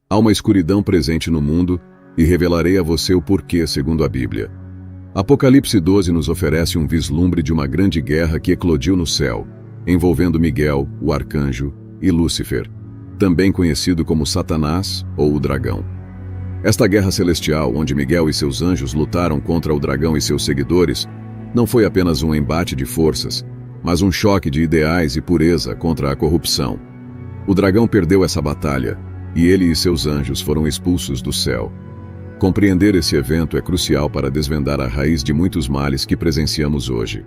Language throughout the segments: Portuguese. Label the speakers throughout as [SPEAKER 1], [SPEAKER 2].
[SPEAKER 1] Há uma escuridão presente no mundo e revelarei a você o porquê, segundo a Bíblia. Apocalipse 12 nos oferece um vislumbre de uma grande guerra que eclodiu no céu, envolvendo Miguel, o arcanjo, e Lúcifer, também conhecido como Satanás ou o dragão. Esta guerra celestial, onde Miguel e seus anjos lutaram contra o dragão e seus seguidores, não foi apenas um embate de forças, mas um choque de ideais e pureza contra a corrupção. O dragão perdeu essa batalha, e ele e seus anjos foram expulsos do céu. Compreender esse evento é crucial para desvendar a raiz de muitos males que presenciamos hoje.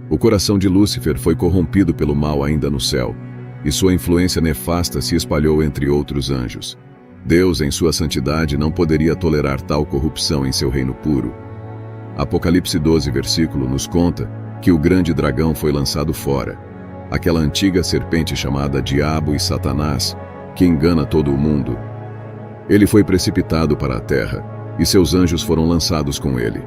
[SPEAKER 1] O coração de Lúcifer foi corrompido pelo mal ainda no céu, e sua influência nefasta se espalhou entre outros anjos. Deus, em sua santidade, não poderia tolerar tal corrupção em seu reino puro. Apocalipse 12, versículo, nos conta que o grande dragão foi lançado fora, aquela antiga serpente chamada Diabo e Satanás, que engana todo o mundo. Ele foi precipitado para a terra, e seus anjos foram lançados com ele.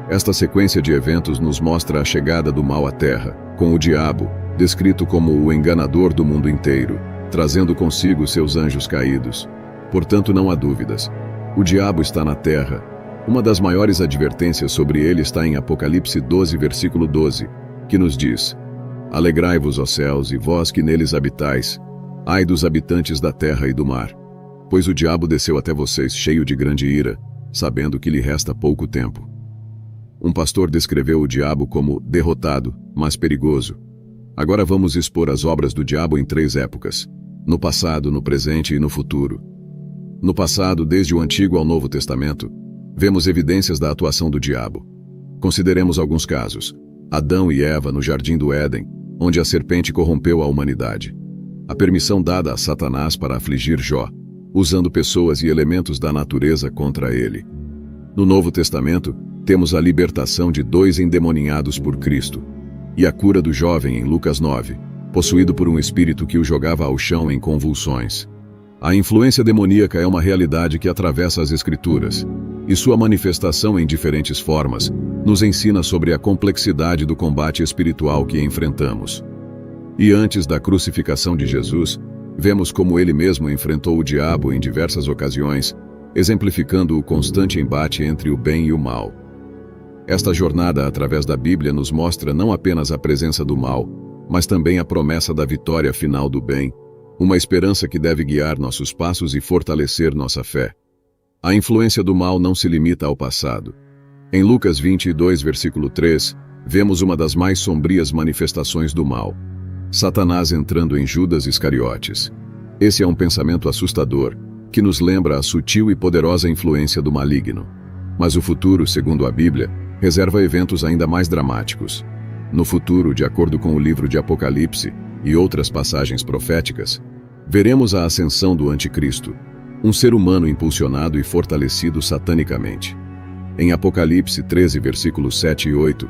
[SPEAKER 1] Esta sequência de eventos nos mostra a chegada do mal à terra, com o diabo, descrito como o enganador do mundo inteiro, trazendo consigo seus anjos caídos. Portanto, não há dúvidas. O diabo está na terra. Uma das maiores advertências sobre ele está em Apocalipse 12, versículo 12, que nos diz: Alegrai-vos, ó céus, e vós que neles habitais, ai dos habitantes da terra e do mar, pois o diabo desceu até vocês cheio de grande ira, sabendo que lhe resta pouco tempo. Um pastor descreveu o diabo como derrotado, mas perigoso. Agora vamos expor as obras do diabo em 3 épocas: no passado, no presente e no futuro. No passado, desde o Antigo ao Novo Testamento, vemos evidências da atuação do diabo. Consideremos alguns casos. Adão e Eva no Jardim do Éden, onde a serpente corrompeu a humanidade. A permissão dada a Satanás para afligir Jó, usando pessoas e elementos da natureza contra ele. No Novo Testamento, temos a libertação de 2 endemoninhados por Cristo, e a cura do jovem em Lucas 9, possuído por um espírito que o jogava ao chão em convulsões. A influência demoníaca é uma realidade que atravessa as Escrituras, e sua manifestação em diferentes formas nos ensina sobre a complexidade do combate espiritual que enfrentamos. E antes da crucificação de Jesus, vemos como ele mesmo enfrentou o diabo em diversas ocasiões, exemplificando o constante embate entre o bem e o mal. Esta jornada através da Bíblia nos mostra não apenas a presença do mal, mas também a promessa da vitória final do bem, uma esperança que deve guiar nossos passos e fortalecer nossa fé. A influência do mal não se limita ao passado. Em Lucas 22, versículo 3, vemos uma das mais sombrias manifestações do mal: Satanás entrando em Judas Iscariotes. Esse é um pensamento assustador, que nos lembra a sutil e poderosa influência do maligno. Mas o futuro, segundo a Bíblia, reserva eventos ainda mais dramáticos. No futuro, de acordo com o livro de Apocalipse e outras passagens proféticas, veremos a ascensão do Anticristo, um ser humano impulsionado e fortalecido satanicamente. Em Apocalipse 13, versículos 7 e 8,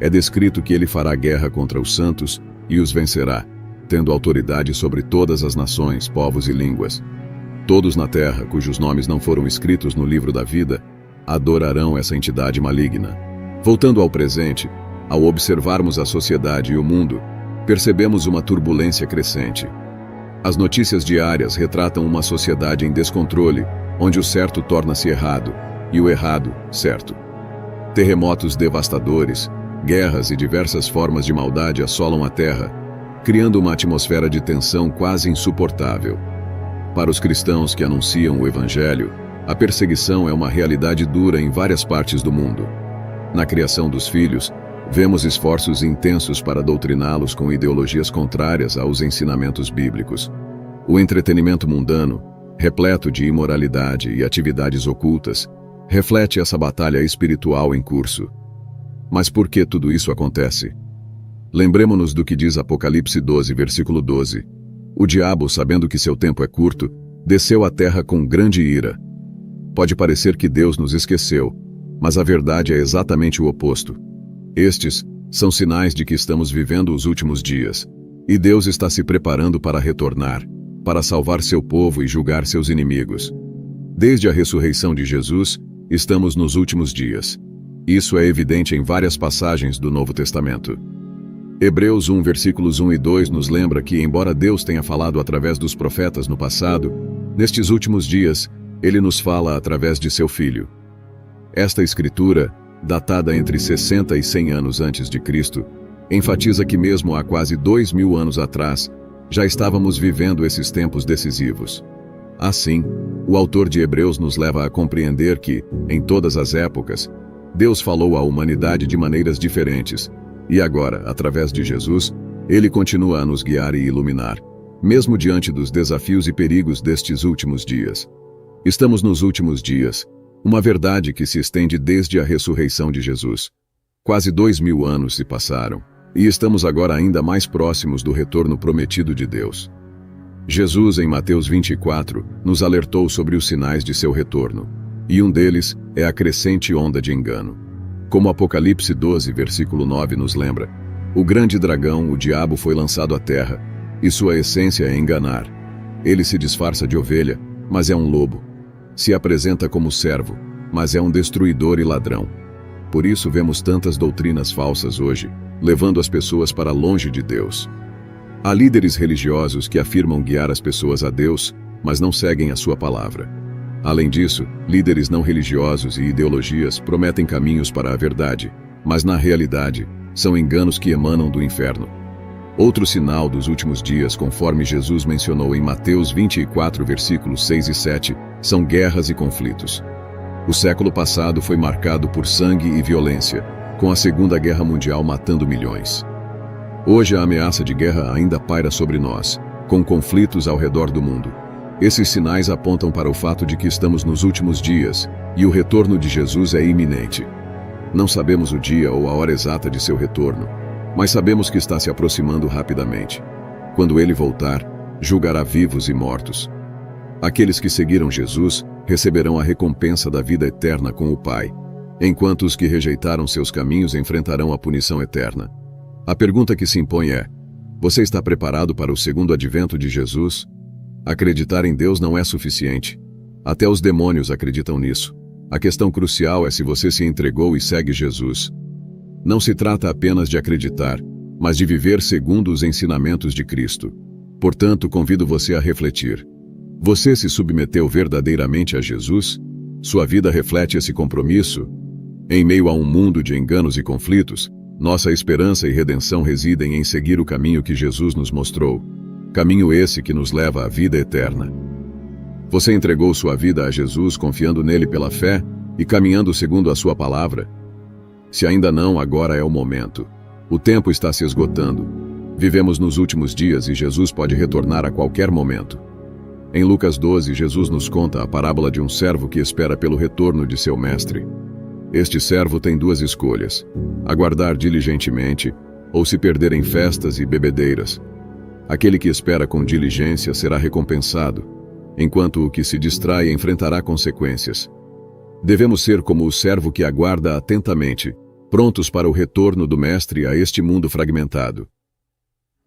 [SPEAKER 1] é descrito que ele fará guerra contra os santos e os vencerá, tendo autoridade sobre todas as nações, povos e línguas. Todos na terra, cujos nomes não foram escritos no livro da vida, adorarão essa entidade maligna. Voltando ao presente, ao observarmos a sociedade e o mundo, percebemos uma turbulência crescente. As notícias diárias retratam uma sociedade em descontrole, onde o certo torna-se errado e o errado, certo. Terremotos devastadores, guerras e diversas formas de maldade assolam a terra, criando uma atmosfera de tensão quase insuportável. Para os cristãos que anunciam o Evangelho, a perseguição é uma realidade dura em várias partes do mundo. Na criação dos filhos, vemos esforços intensos para doutriná-los com ideologias contrárias aos ensinamentos bíblicos. O entretenimento mundano, repleto de imoralidade e atividades ocultas, reflete essa batalha espiritual em curso. Mas por que tudo isso acontece? Lembremo-nos do que diz Apocalipse 12, versículo 12. O diabo, sabendo que seu tempo é curto, desceu à terra com grande ira. Pode parecer que Deus nos esqueceu, mas a verdade é exatamente o oposto. Estes são sinais de que estamos vivendo os últimos dias, e Deus está se preparando para retornar, para salvar seu povo e julgar seus inimigos. Desde a ressurreição de Jesus, estamos nos últimos dias. Isso é evidente em várias passagens do Novo Testamento. Hebreus 1, versículos 1 e 2 nos lembra que, embora Deus tenha falado através dos profetas no passado, Nestes últimos dias, ele nos fala através de seu Filho. Esta escritura, datada entre 60 e 100 anos antes de Cristo, enfatiza que mesmo há quase 2000 anos atrás, já estávamos vivendo esses tempos decisivos. Assim, o autor de Hebreus nos leva a compreender que, em todas as épocas, Deus falou à humanidade de maneiras diferentes, e agora, através de Jesus, ele continua a nos guiar e iluminar, mesmo diante dos desafios e perigos destes últimos dias. Estamos nos últimos dias, uma verdade que se estende desde a ressurreição de Jesus. Quase 2000 anos se passaram, e estamos agora ainda mais próximos do retorno prometido de Deus. Jesus, em Mateus 24, nos alertou sobre os sinais de seu retorno, e um deles é a crescente onda de engano. Como Apocalipse 12, versículo 9 nos lembra, o grande dragão, o diabo, foi lançado à terra, e sua essência é enganar. Ele se disfarça de ovelha, mas é um lobo. Se apresenta como servo, mas é um destruidor e ladrão. Por isso vemos tantas doutrinas falsas hoje, levando as pessoas para longe de Deus. Há líderes religiosos que afirmam guiar as pessoas a Deus, mas não seguem a sua palavra. Além disso, líderes não religiosos e ideologias prometem caminhos para a verdade, mas na realidade, são enganos que emanam do inferno. Outro sinal dos últimos dias, conforme Jesus mencionou em Mateus 24, versículos 6 e 7, são guerras e conflitos. O século passado foi marcado por sangue e violência, com a Segunda Guerra Mundial matando milhões. Hoje a ameaça de guerra ainda paira sobre nós, com conflitos ao redor do mundo. Esses sinais apontam para o fato de que estamos nos últimos dias, e o retorno de Jesus é iminente. Não sabemos o dia ou a hora exata de seu retorno, mas sabemos que está se aproximando rapidamente. Quando ele voltar, julgará vivos e mortos. Aqueles que seguiram Jesus receberão a recompensa da vida eterna com o Pai, enquanto os que rejeitaram seus caminhos enfrentarão a punição eterna. A pergunta que se impõe é: você está preparado para o segundo advento de Jesus? Acreditar em Deus não é suficiente. Até os demônios acreditam nisso. A questão crucial é se você se entregou e segue Jesus. Não se trata apenas de acreditar, mas de viver segundo os ensinamentos de Cristo. Portanto, convido você a refletir. Você se submeteu verdadeiramente a Jesus? Sua vida reflete esse compromisso? Em meio a um mundo de enganos e conflitos, nossa esperança e redenção residem em seguir o caminho que Jesus nos mostrou. Caminho esse que nos leva à vida eterna. Você entregou sua vida a Jesus confiando nele pela fé e caminhando segundo a sua palavra? Se ainda não, agora é o momento. O tempo está se esgotando. Vivemos nos últimos dias e Jesus pode retornar a qualquer momento. Em Lucas 12, Jesus nos conta a parábola de um servo que espera pelo retorno de seu mestre. Este servo tem duas escolhas: aguardar diligentemente ou se perder em festas e bebedeiras. Aquele que espera com diligência será recompensado, enquanto o que se distrai enfrentará consequências. Devemos ser como o servo que aguarda atentamente, prontos para o retorno do Mestre a este mundo fragmentado.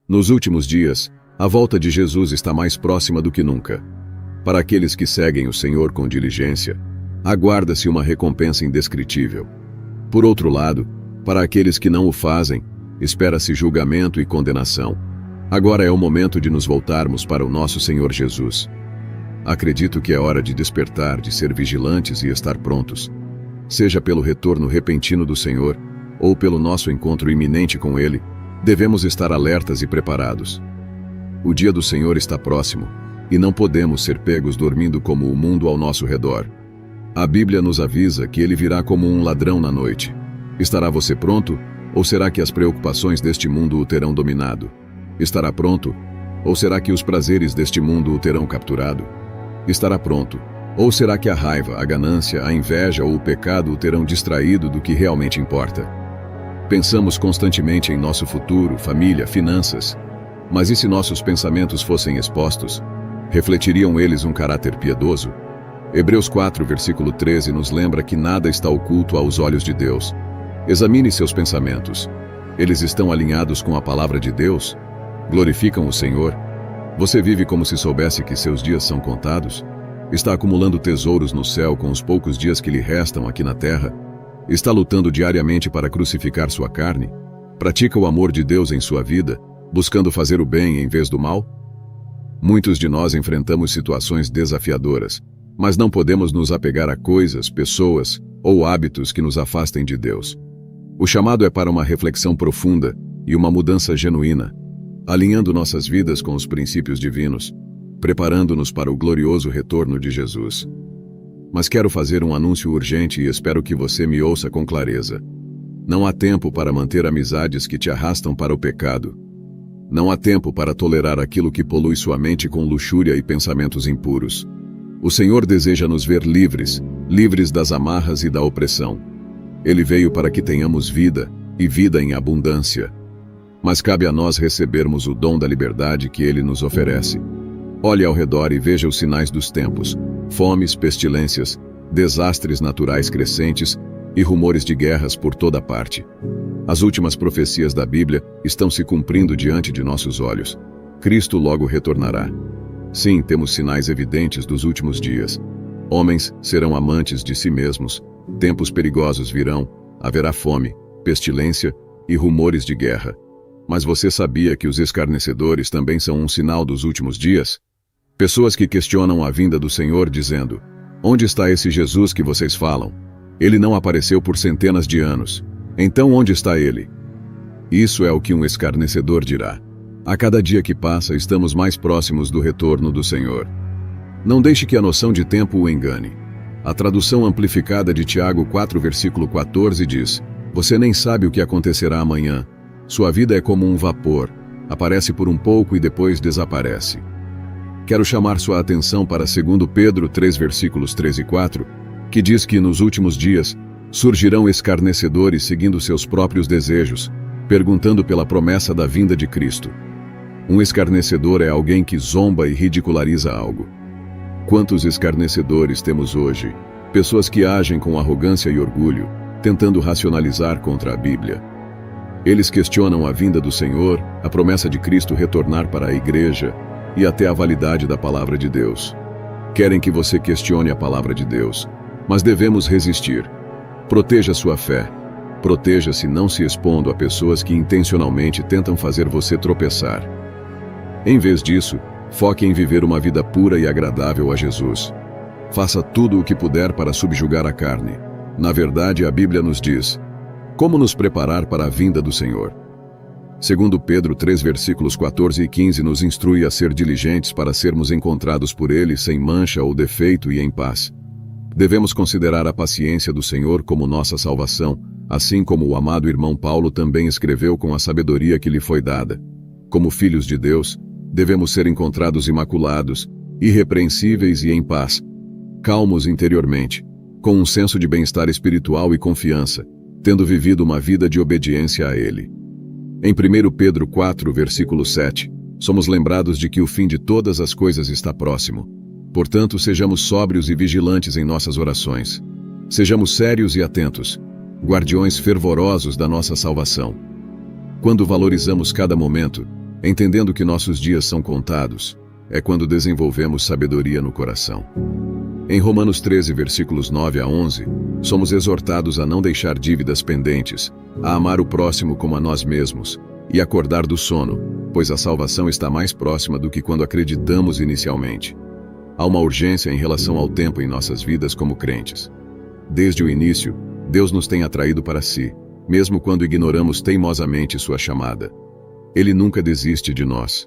[SPEAKER 1] Nos últimos dias, a volta de Jesus está mais próxima do que nunca. Para aqueles que seguem o Senhor com diligência, aguarda-se uma recompensa indescritível. Por outro lado, para aqueles que não o fazem, espera-se julgamento e condenação. Agora é o momento de nos voltarmos para o nosso Senhor Jesus. Acredito que é hora de despertar, de ser vigilantes e estar prontos. Seja pelo retorno repentino do Senhor, ou pelo nosso encontro iminente com Ele, devemos estar alertas e preparados. O dia do Senhor está próximo, e não podemos ser pegos dormindo como o mundo ao nosso redor. A Bíblia nos avisa que Ele virá como um ladrão na noite. Estará você pronto, ou será que as preocupações deste mundo o terão dominado? Estará pronto, ou será que os prazeres deste mundo o terão capturado? Estará pronto, ou será que a raiva, a ganância, a inveja ou o pecado o terão distraído do que realmente importa? Pensamos constantemente em nosso futuro, família, finanças. Mas e se nossos pensamentos fossem expostos? Refletiriam eles um caráter piedoso? Hebreus 4, versículo 13 nos lembra que nada está oculto aos olhos de Deus. Examine seus pensamentos. Eles estão alinhados com a palavra de Deus? Glorificam o Senhor? Você vive como se soubesse que seus dias são contados? Está acumulando tesouros no céu com os poucos dias que lhe restam aqui na terra? Está lutando diariamente para crucificar sua carne? Pratica o amor de Deus em sua vida, buscando fazer o bem em vez do mal? Muitos de nós enfrentamos situações desafiadoras, mas não podemos nos apegar a coisas, pessoas ou hábitos que nos afastem de Deus. O chamado é para uma reflexão profunda e uma mudança genuína, alinhando nossas vidas com os princípios divinos, preparando-nos para o glorioso retorno de Jesus. Mas quero fazer um anúncio urgente e espero que você me ouça com clareza. Não há tempo para manter amizades que te arrastam para o pecado. Não há tempo para tolerar aquilo que polui sua mente com luxúria e pensamentos impuros. O Senhor deseja nos ver livres, livres das amarras e da opressão. Ele veio para que tenhamos vida, e vida em abundância. Mas cabe a nós recebermos o dom da liberdade que Ele nos oferece. Olhe ao redor e veja os sinais dos tempos: fomes, pestilências, desastres naturais crescentes e rumores de guerras por toda parte. As últimas profecias da Bíblia estão se cumprindo diante de nossos olhos. Cristo logo retornará. Sim, temos sinais evidentes dos últimos dias. Homens serão amantes de si mesmos, tempos perigosos virão, haverá fome, pestilência e rumores de guerra. Mas você sabia que os escarnecedores também são um sinal dos últimos dias? Pessoas que questionam a vinda do Senhor dizendo: onde está esse Jesus que vocês falam? Ele não apareceu por centenas de anos. Então onde está ele? Isso é o que um escarnecedor dirá. A cada dia que passa, estamos mais próximos do retorno do Senhor. Não deixe que a noção de tempo o engane. A tradução amplificada de Tiago 4, versículo 14 diz: você nem sabe o que acontecerá amanhã. Sua vida é como um vapor, aparece por um pouco e depois desaparece. Quero chamar sua atenção para 2 Pedro 3, versículos 3 e 4, que diz que nos últimos dias surgirão escarnecedores seguindo seus próprios desejos, perguntando pela promessa da vinda de Cristo. Um escarnecedor é alguém que zomba e ridiculariza algo. Quantos escarnecedores temos hoje? Pessoas que agem com arrogância e orgulho, tentando racionalizar contra a Bíblia. Eles questionam a vinda do Senhor, a promessa de Cristo retornar para a igreja e até a validade da palavra de Deus. Querem que você questione a palavra de Deus, mas devemos resistir. Proteja sua fé. Proteja-se não se expondo a pessoas que intencionalmente tentam fazer você tropeçar. Em vez disso, foque em viver uma vida pura e agradável a Jesus. Faça tudo o que puder para subjugar a carne. Na verdade, a Bíblia nos diz: como nos preparar para a vinda do Senhor? 2 Pedro 3, versículos 14 e 15 nos instrui a ser diligentes para sermos encontrados por Ele sem mancha ou defeito e em paz. Devemos considerar a paciência do Senhor como nossa salvação, assim como o amado irmão Paulo também escreveu com a sabedoria que lhe foi dada. Como filhos de Deus, devemos ser encontrados imaculados, irrepreensíveis e em paz, calmos interiormente, com um senso de bem-estar espiritual e confiança, tendo vivido uma vida de obediência a Ele. Em 1 Pedro 4, versículo 7, somos lembrados de que o fim de todas as coisas está próximo. Portanto, sejamos sóbrios e vigilantes em nossas orações. Sejamos sérios e atentos, guardiões fervorosos da nossa salvação. Quando valorizamos cada momento, entendendo que nossos dias são contados, é quando desenvolvemos sabedoria no coração. Em Romanos 13, versículos 9 a 11, somos exortados a não deixar dívidas pendentes, a amar o próximo como a nós mesmos, e acordar do sono, pois a salvação está mais próxima do que quando acreditamos inicialmente. Há uma urgência em relação ao tempo em nossas vidas como crentes. Desde o início, Deus nos tem atraído para si, mesmo quando ignoramos teimosamente sua chamada. Ele nunca desiste de nós.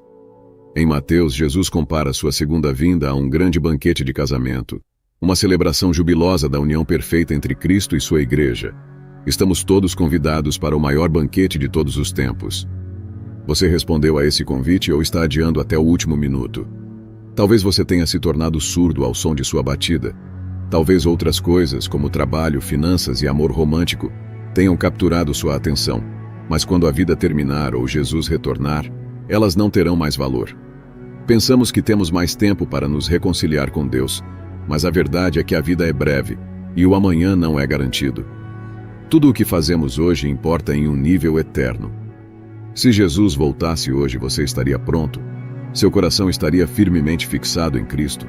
[SPEAKER 1] Em Mateus, Jesus compara sua segunda vinda a um grande banquete de casamento, uma celebração jubilosa da união perfeita entre Cristo e sua igreja. Estamos todos convidados para o maior banquete de todos os tempos. Você respondeu a esse convite ou está adiando até o último minuto? Talvez você tenha se tornado surdo ao som de sua batida. Talvez outras coisas, como trabalho, finanças e amor romântico, tenham capturado sua atenção. Mas quando a vida terminar ou Jesus retornar, elas não terão mais valor. Pensamos que temos mais tempo para nos reconciliar com Deus, mas a verdade é que a vida é breve, e o amanhã não é garantido. Tudo o que fazemos hoje importa em um nível eterno. Se Jesus voltasse hoje, você estaria pronto? Seu coração estaria firmemente fixado em Cristo?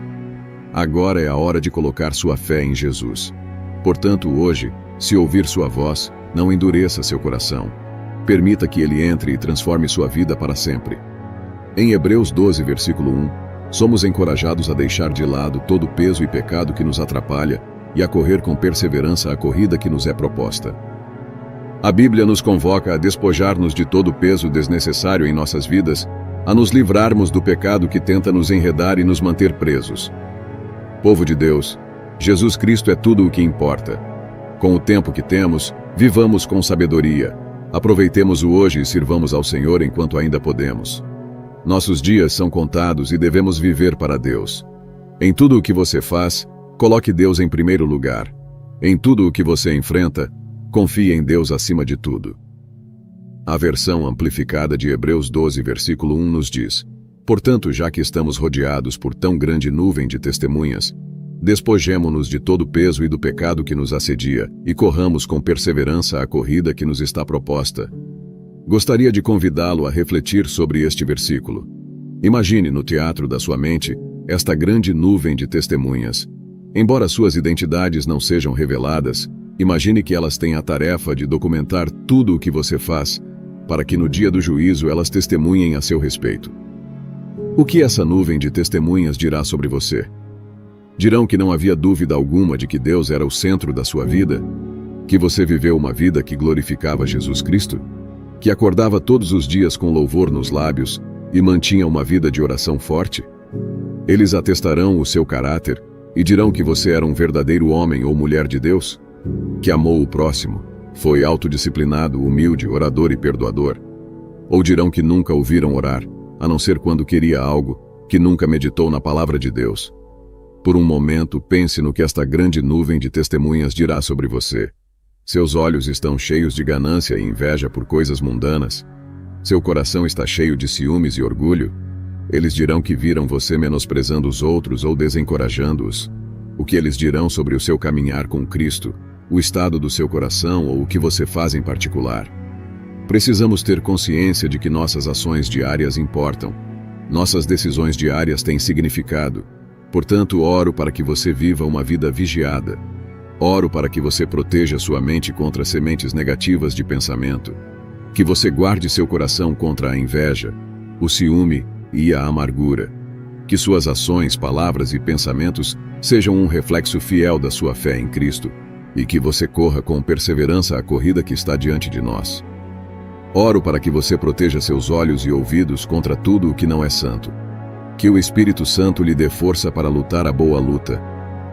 [SPEAKER 1] Agora é a hora de colocar sua fé em Jesus. Portanto, hoje, se ouvir sua voz, não endureça seu coração. Permita que Ele entre e transforme sua vida para sempre. Em Hebreus 12, versículo 1, Somos encorajados a deixar de lado todo o peso e pecado que nos atrapalha e a correr com perseverança a corrida que nos é proposta. A Bíblia nos convoca a despojar-nos de todo o peso desnecessário em nossas vidas, a nos livrarmos do pecado que tenta nos enredar e nos manter presos. Povo de Deus, Jesus Cristo é tudo o que importa. Com o tempo que temos, vivamos com sabedoria. Aproveitemos o hoje e sirvamos ao Senhor enquanto ainda podemos. Nossos dias são contados e devemos viver para Deus. Em tudo o que você faz, coloque Deus em primeiro lugar. Em tudo o que você enfrenta, confie em Deus acima de tudo. A versão amplificada de Hebreus 12, versículo 1 nos diz: Portanto, já que estamos rodeados por tão grande nuvem de testemunhas, despojemo-nos de todo o peso e do pecado que nos assedia e corramos com perseverança a corrida que nos está proposta. Gostaria de convidá-lo a refletir sobre este versículo. Imagine no teatro da sua mente esta grande nuvem de testemunhas. Embora suas identidades não sejam reveladas, imagine que elas têm a tarefa de documentar tudo o que você faz, para que no dia do juízo elas testemunhem a seu respeito. O que essa nuvem de testemunhas dirá sobre você? Dirão que não havia dúvida alguma de que Deus era o centro da sua vida, que você viveu uma vida que glorificava Jesus Cristo, que acordava todos os dias com louvor nos lábios e mantinha uma vida de oração forte? Eles atestarão o seu caráter e dirão que você era um verdadeiro homem ou mulher de Deus, que amou o próximo, foi autodisciplinado, humilde, orador e perdoador. Ou dirão que nunca ouviram orar, a não ser quando queria algo, que nunca meditou na palavra de Deus. Por um momento, pense no que esta grande nuvem de testemunhas dirá sobre você. Seus olhos estão cheios de ganância e inveja por coisas mundanas. Seu coração está cheio de ciúmes e orgulho. Eles dirão que viram você menosprezando os outros ou desencorajando-os. O que eles dirão sobre o seu caminhar com Cristo, o estado do seu coração ou o que você faz em particular? Precisamos ter consciência de que nossas ações diárias importam. Nossas decisões diárias têm significado. Portanto, oro para que você viva uma vida vigiada. Oro para que você proteja sua mente contra sementes negativas de pensamento. Que você guarde seu coração contra a inveja, o ciúme e a amargura. Que suas ações, palavras e pensamentos sejam um reflexo fiel da sua fé em Cristo e que você corra com perseverança a corrida que está diante de nós. Oro para que você proteja seus olhos e ouvidos contra tudo o que não é santo. Que o Espírito Santo lhe dê força para lutar a boa luta.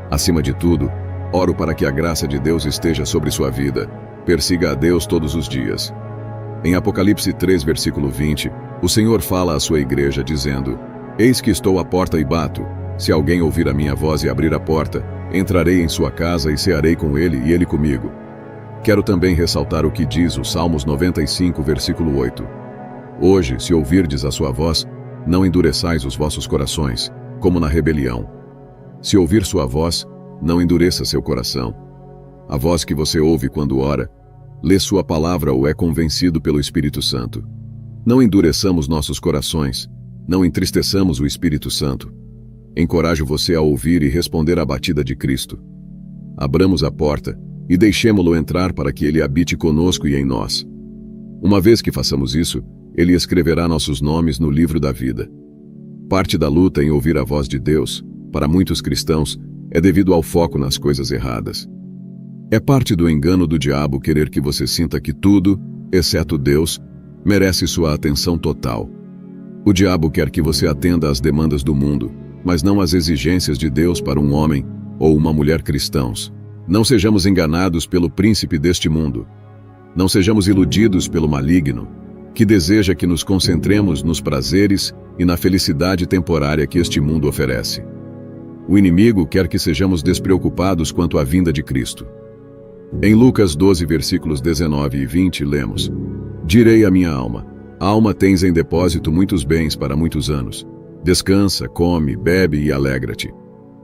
[SPEAKER 1] Acima de tudo, oro para que a graça de Deus esteja sobre sua vida. Persiga a Deus todos os dias. Em Apocalipse 3, versículo 20, o Senhor fala à sua igreja dizendo: Eis que estou à porta e bato. Se alguém ouvir a minha voz e abrir a porta, entrarei em sua casa e cearei com ele e ele comigo. Quero também ressaltar o que diz o Salmos 95, versículo 8. Hoje, se ouvirdes a sua voz, não endureçais os vossos corações, como na rebelião. Se ouvir sua voz, não endureça seu coração. A voz que você ouve quando ora, lê sua palavra ou é convencido pelo Espírito Santo. Não endureçamos nossos corações, não entristeçamos o Espírito Santo. Encorajo você a ouvir e responder à batida de Cristo. Abramos a porta e deixemo-lo entrar para que ele habite conosco e em nós. Uma vez que façamos isso, ele escreverá nossos nomes no livro da vida. Parte da luta em ouvir a voz de Deus, para muitos cristãos, é devido ao foco nas coisas erradas. É parte do engano do diabo querer que você sinta que tudo, exceto Deus, merece sua atenção total. O diabo quer que você atenda às demandas do mundo, mas não às exigências de Deus para um homem ou uma mulher cristãos. Não sejamos enganados pelo príncipe deste mundo. Não sejamos iludidos pelo maligno, que deseja que nos concentremos nos prazeres e na felicidade temporária que este mundo oferece. O inimigo quer que sejamos despreocupados quanto à vinda de Cristo. Em Lucas 12, versículos 19 e 20, lemos: Direi à minha alma: Alma, tens em depósito muitos bens para muitos anos. Descansa, come, bebe e alegra-te.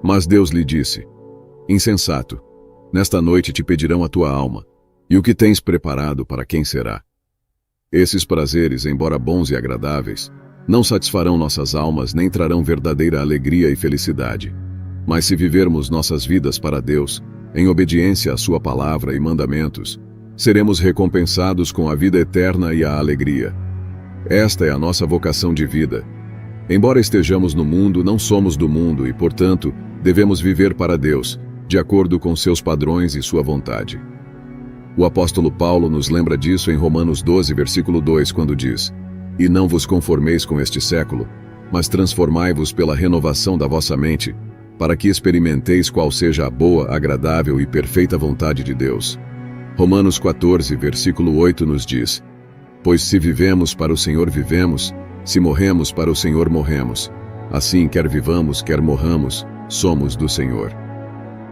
[SPEAKER 1] Mas Deus lhe disse: Insensato, nesta noite te pedirão a tua alma, e o que tens preparado para quem será? Esses prazeres, embora bons e agradáveis, não satisfarão nossas almas nem trarão verdadeira alegria e felicidade. Mas se vivermos nossas vidas para Deus, em obediência à sua palavra e mandamentos, seremos recompensados com a vida eterna e a alegria. Esta é a nossa vocação de vida. Embora estejamos no mundo, não somos do mundo e, portanto, devemos viver para Deus, de acordo com seus padrões e sua vontade. O apóstolo Paulo nos lembra disso em Romanos 12, versículo 2, quando diz: "E não vos conformeis com este século, mas transformai-vos pela renovação da vossa mente, para que experimenteis qual seja a boa, agradável e perfeita vontade de Deus." Romanos 14, versículo 8 nos diz: "Pois se vivemos, para o Senhor vivemos, se morremos, para o Senhor morremos. Assim, quer vivamos, quer morramos, somos do Senhor."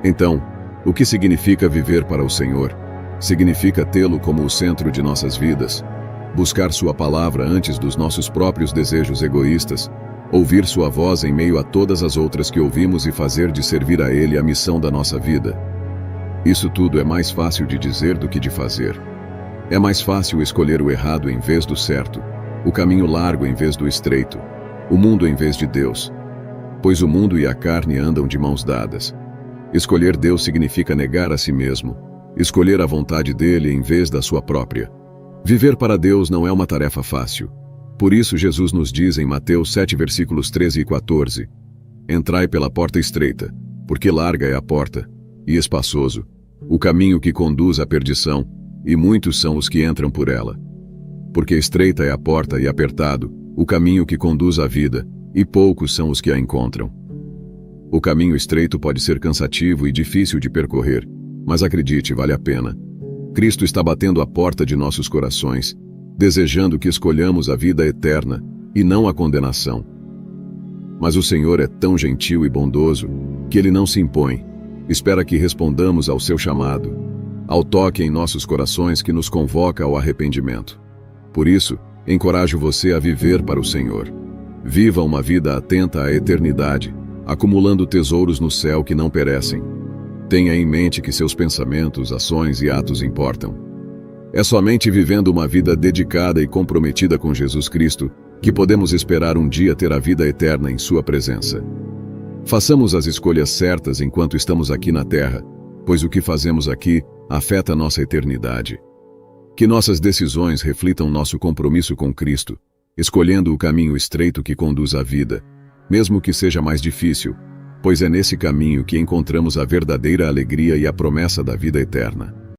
[SPEAKER 1] Então, o que significa viver para o Senhor? Significa tê-lo como o centro de nossas vidas, buscar sua palavra antes dos nossos próprios desejos egoístas, ouvir sua voz em meio a todas as outras que ouvimos e fazer de servir a Ele a missão da nossa vida. Isso tudo é mais fácil de dizer do que de fazer. É mais fácil escolher o errado em vez do certo, o caminho largo em vez do estreito, o mundo em vez de Deus. Pois o mundo e a carne andam de mãos dadas. Escolher Deus significa negar a si mesmo, escolher a vontade dele em vez da sua própria. Viver para Deus não é uma tarefa fácil. Por isso Jesus nos diz em Mateus 7, versículos 13 e 14: "Entrai pela porta estreita, porque larga é a porta, e espaçoso, o caminho que conduz à perdição, e muitos são os que entram por ela. Porque estreita é a porta e apertado, o caminho que conduz à vida, e poucos são os que a encontram." O caminho estreito pode ser cansativo e difícil de percorrer, mas acredite, vale a pena. Cristo está batendo a porta de nossos corações, desejando que escolhamos a vida eterna e não a condenação. Mas o Senhor é tão gentil e bondoso que Ele não se impõe, espera que respondamos ao seu chamado, ao toque em nossos corações que nos convoca ao arrependimento. Por isso, encorajo você a viver para o Senhor. Viva uma vida atenta à eternidade, acumulando tesouros no céu que não perecem. Tenha em mente que seus pensamentos, ações e atos importam. É somente vivendo uma vida dedicada e comprometida com Jesus Cristo que podemos esperar um dia ter a vida eterna em sua presença. Façamos as escolhas certas enquanto estamos aqui na terra, pois o que fazemos aqui afeta nossa eternidade. Que nossas decisões reflitam nosso compromisso com Cristo, escolhendo o caminho estreito que conduz à vida, mesmo que seja mais difícil, pois é nesse caminho que encontramos a verdadeira alegria e a promessa da vida eterna.